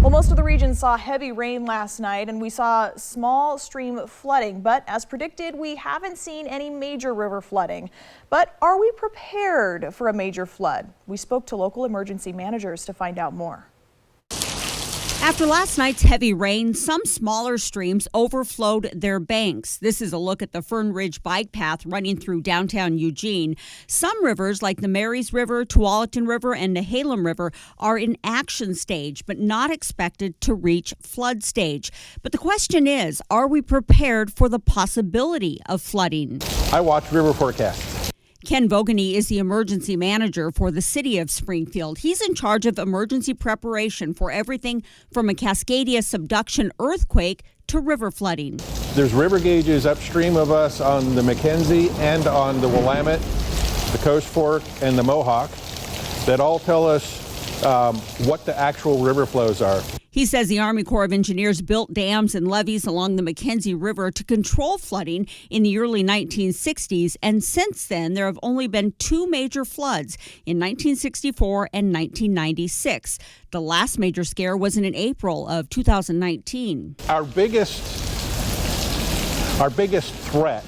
Well, most of the region saw heavy rain last night and we saw small stream flooding, but as predicted, we haven't seen any major river flooding. But are we prepared for a major flood? We spoke to local emergency managers to find out more. After last night's heavy rain, some smaller streams overflowed their banks. This is a look at the Fern Ridge bike path running through downtown Eugene. Some rivers, like the Marys River, Tualatin River, and Nehalem River, are in action stage, but not expected to reach flood stage. But the question is, are we prepared for the possibility of flooding? I watch river forecasts. Ken Vogany is the emergency manager for the city of Springfield. He's in charge of emergency preparation for everything from a Cascadia subduction earthquake to river flooding. There's river gauges upstream of us on the McKenzie and on the Willamette, the Coast Fork, and the Mohawk that all tell us what the actual river flows are. He says the Army Corps of Engineers built dams and levees along the McKenzie River to control flooding in the early 1960s, and since then there have only been two major floods in 1964 and 1996. The last major scare was in April of 2019. Our biggest threat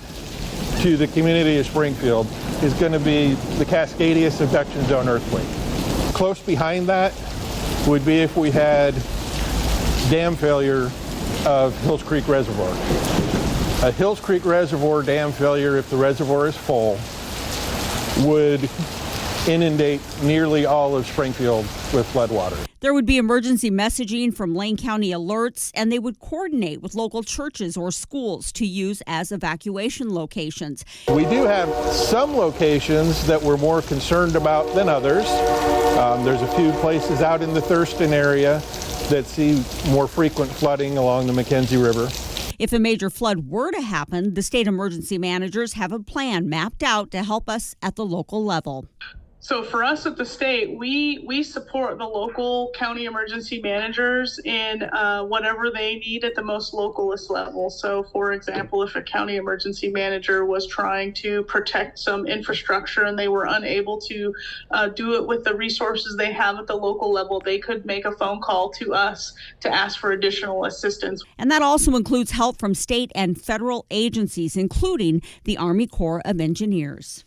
to the community of Springfield is going to be the Cascadia subduction zone earthquake. Close behind that would be if we had dam failure of Hills Creek Reservoir. A Hills Creek Reservoir dam failure, if the reservoir is full, would inundate nearly all of Springfield with floodwater. There would be emergency messaging from Lane County alerts, and they would coordinate with local churches or schools to use as evacuation locations. We do have some locations that we're more concerned about than others. There's a few places out in the Thurston area that see more frequent flooding along the McKenzie River. If a major flood were to happen, the state emergency managers have a plan mapped out to help us at the local level. So for us at the state, we support the local county emergency managers in whatever they need at the most localist level. So for example, if a county emergency manager was trying to protect some infrastructure and they were unable to do it with the resources they have at the local level, they could make a phone call to us to ask for additional assistance. And that also includes help from state and federal agencies, including the Army Corps of Engineers.